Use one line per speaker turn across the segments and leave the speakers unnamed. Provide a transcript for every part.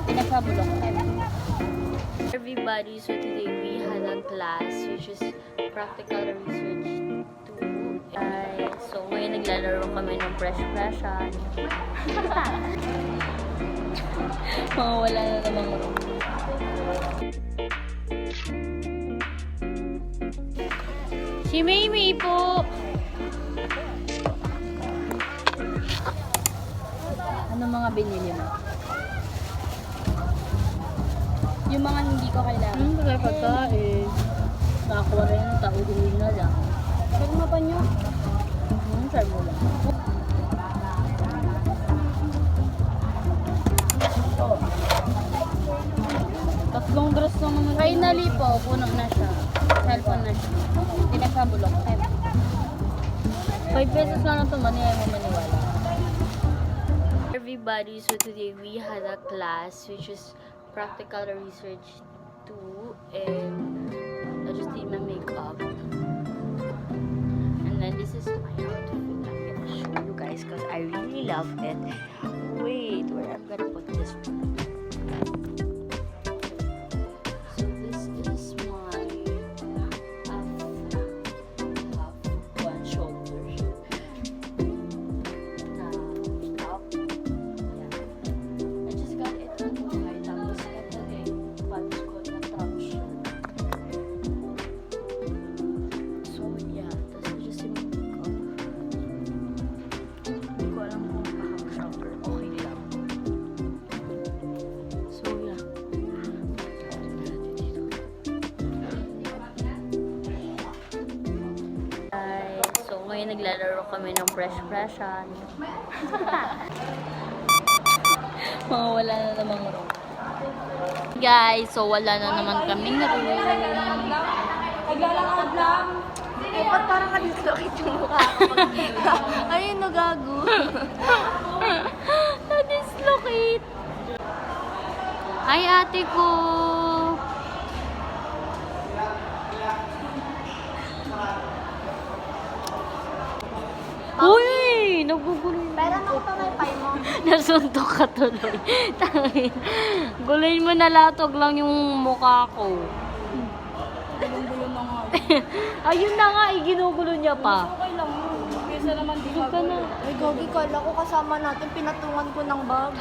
Pinagpabulok.
Everybody, so today we had a class which is practical research 2. So ngayon naglalaro kami ng fresh-freshan.
Mga wala na namang room.
Si Maymay po!
Ano mga binili mo? Yung mga hindi ko kailangan.
Kaya pagkain.
Nakakuha rin, tauhin na lang. Pero mapa nyo? Try mo lang. Tatlong dress lang naman. Finally po, puno na siya. Cellphone na siya. Pinagpabulok. 5 pesos lang na ito, manihay mo maniwala.
Everybody, so today we had a class which is practical research 2, and I just did my makeup. And then this is my outfit. I'm gonna show you guys because I really love it. Wait, where I'm gonna put this one. So this is my half one shoulder na makeup. Yeah. I just got it on Dubai. Tapos ito eh, pants ko na trouser. So yeah, that's just yung makeup. Hindi ko alam kung mahang siya, pero okay lang. So yeah. So ngayon naglalaro kami ng fresh-freshan.
Mga wala na namang room.
Guys, so wala na naman kaming room.
Naglalakad lang.
Eh, ba't parang ka-dislocate yung mukha ko pag ayun, nagago. Na-dislocate. Ay, ate ko. Uy! Nagugulo yung
Pero ako pa may pay mo.
nasuntok ka tuloy. Tangin. Guluhin mo na latog lang yung mukha ko.
Bulong-bulong na nga.
Ayun na nga, ginugulo niya pa.
Okay lang yun. Kesa naman di
Ka na.
Ay, Gogi, kala ko kasama natin, pinatungan ko ng bag.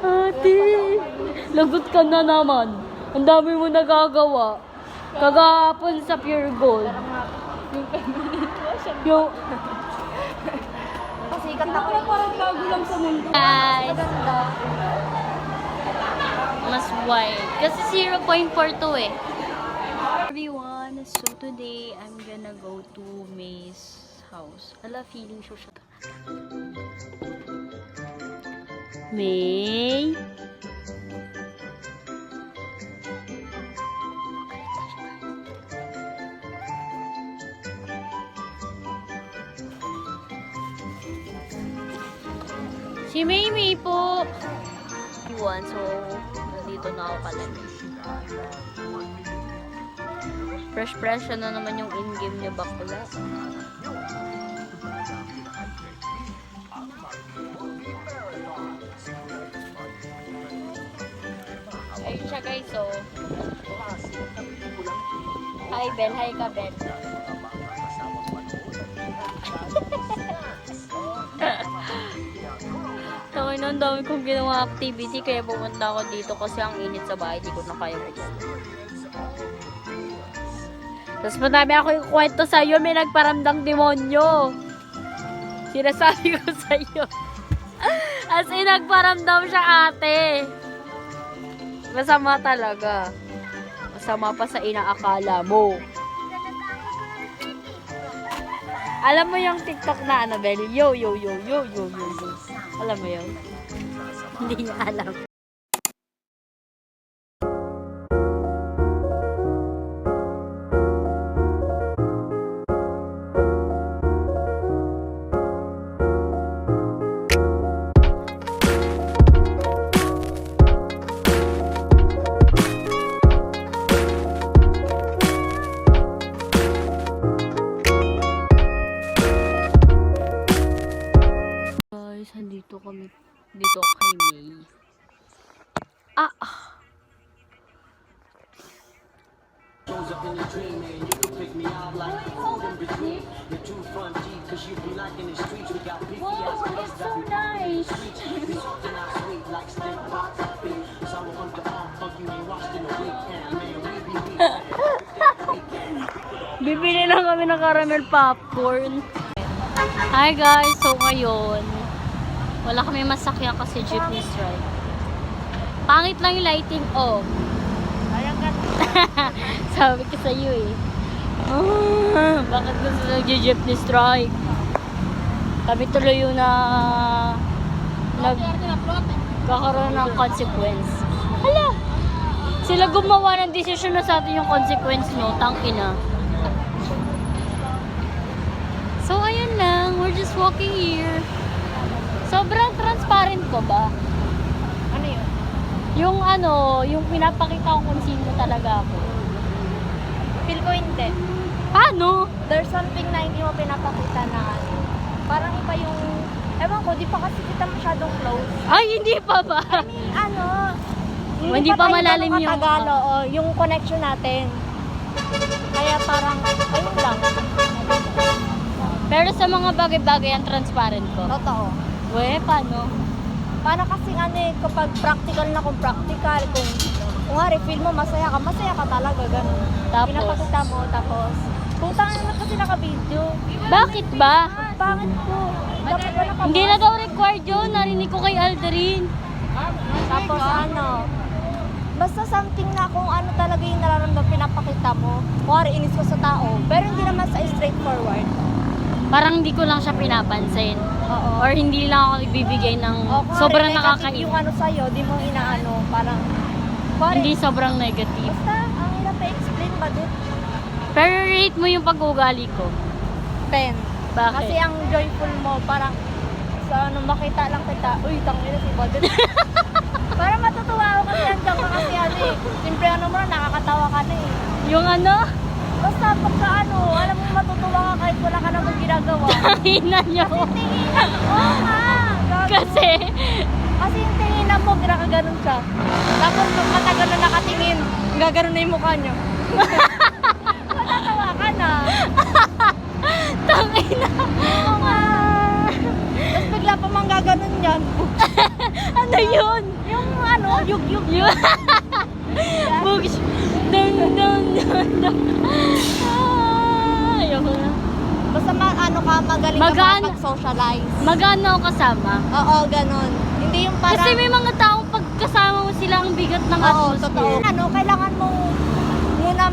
Ate, lagot ka na naman. Ang dami mo nagagawa. Kagahapon sa Pure Gold.
Yung 5 minutes mo siya.
Yung,
Kasi ako
Parang bago lang sa mundo.
guys,
maganda.
mas wide. Kasi 0.42 eh. Everyone, so today I'm gonna go to May's house. Ala, feeling siya siya. May? Si Maymay po! Iwan, so nandito na ako kalamig. Fresh siya na naman yung in-game niya bakula. Ayun siya guys, so. Hi Ben, hi ka Ben. Tawin na, ang dami kong ginawa activity kaya pumunta ako dito kasi ang init sa bahay, di ko na kaya maglalaro. Tapos madami ako yung kwento sa'yo, may nagparamdang demonyo. Sinasabi ko sa'yo. As in, nagparamdam siya ate. Masama talaga. Masama pa sa inaakala mo. Alam mo yung TikTok na ano, Bel? Yo, yo, yo, yo, yo, yo, yo. Alam mo yun? Hindi niya alam. guys, dito kami. Dito kay May. Ah!
Shows up in a dream, man. You can pick me out like food in between. The two front teeth, cause you be like in the streets. We got beefy ass girls that be
nice.
we something out sweet like steak pots up in. Sour underarm, fuck you ain't washed in a week. And man, we be
Bibili lang kami ng caramel popcorn. Hi guys, so ngayon, wala kami masakyan kasi jeepney strike. Pangit lang yung lighting, oh. Sabi ko sa iyo eh. Bakit gusto nag-jeepney strike? Kami tuloy yung nagkakaroon ng consequence. Hala! Sila gumawa ng desisyon na sa atin yung consequence, no? Tangina. So, ayun lang. We're just walking here. Sobrang transparent ko ba?
Ano yun?
Yung pinapakita ko kung sino talaga ako.
Feel ko hindi.
Paano?
There's something na hindi mo pinapakita na ano. Parang iba yung, ewan ko, di pa kasi kita masyadong close.
Ay, hindi pa ba?
I mean, ano,
Hindi pa
tayo
malalim
ganun
yung-
katagal, oo, yung connection natin. Kaya parang, ayun lang.
Pero sa mga bagay-bagay ang transparent ko.
Totoo.
We, paano?
Paano kasi ano eh, kapag practical na kung practical, kung nga feel mo masaya ka talaga, gano'n.
Tapos?
Pinapakita mo, tapos, kung tangan naman kasi naka-video.
Bakit ba?
Bakit po? Dapat ba naka-
Hindi na daw required yun. Narinig ko kay Aldarin.
Tapos ano, basta something na kung ano talaga yung nararamdaman pinapakita mo. Kuwari, inis ko sa tao, pero hindi naman sa straightforward.
Parang hindi ko lang siya pinapansin.
Oo.
Or hindi lang ako nagbibigay ng
O, kuwari,
sobrang
negative
nakakainis.
yung ano sa'yo, di mo inaano, parang, kuwari,
Hindi sobrang negative.
basta, ang hirap i-explain ba din?
Pero rate mo yung pag-ugali ko.
10.
Bakit?
Kasi ang joyful mo, parang, sa ano, makita lang kita, uy, tangina si Badit. Parang matutuwa ako kasi andyan ka kasi ano eh. Siyempre ano mo, nakakatawa ka na eh.
Yung ano?
Basta pagka ano, alam mo matutuwa ka kahit wala ka namang ginagawa.
Hina nyo.
Tinginan, oo nga. Gago.
Kasi,
Kasi yung tinginan mo, ginakaganon siya. Tapos pag matagal na nakatingin, gaganon na yung mukha niya. Matatawa ka na.
tangina.
Oo nga. Tapos bigla pa mang gaganon yan.
Ano yun?
Yung ano, yug-yug.
Yun. Bugs. Dun, dun, dun, dun. Ayoko na.
Basta ano ka, magaling ka
Magaan-
makapag-socialize.
Magano ako kasama?
Oo, ganon. Hindi yung parang...
Kasi may mga tao pag kasama mo sila ang bigat ng
Oo,
atmosphere.
totoo. Ano, kailangan mo muna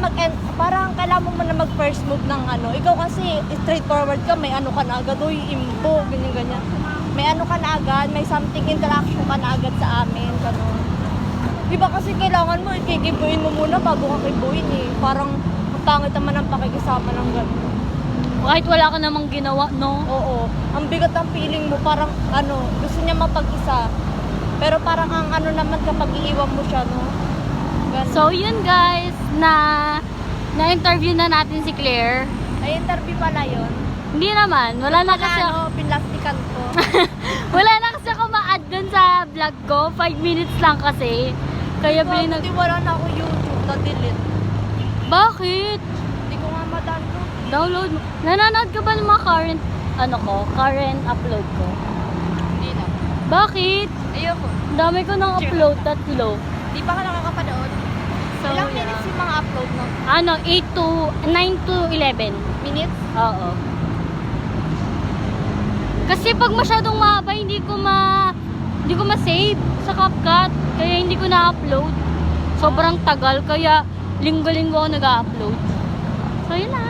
parang kailangan mo muna mag-first move ng ano. Ikaw kasi straightforward ka, may ano ka na agad, uy, imbo, ganyan-ganyan. May ano ka na agad, may something interaction ka na agad sa amin, gano'n. Diba kasi kailangan mo, ikikibuin mo muna bago ka kibuin eh. Parang ang pangit naman ang pakikisama ng gano'n.
Kahit wala ka namang ginawa, no?
Oo, ang bigat ng feeling mo, parang ano, gusto niya mapag-isa. Pero parang ang ano naman kapag iiwan mo siya, no? Ganun.
So, yun guys, na-interview na natin si Claire.
Ay, interview pala yun.
Hindi naman, wala na kasi ako,
Ano, pinlastikan ko.
wala na kasi ako ma-add dun sa vlog ko. 5 minutes lang kasi. Kaya
Hindi wala na ako YouTube, na-delete.
Bakit?
Hindi ko nga ma-download.
Download mo. Nanonood ka ba ng mga current upload ko?
Hindi na.
Bakit?
Ayoko.
Ang dami ko nang upload, 3.
Hindi pa ka nakakapanood.
So,
Ilang
yeah.
minutes yung mga upload mo?
9 to 11.
Minutes?
Oo. Kasi pag masyadong mahaba, hindi ko ma-save sa CapCut. Kaya hindi ko na-upload. Sobrang tagal, kaya linggo-linggo ako nag-upload. So, yun na.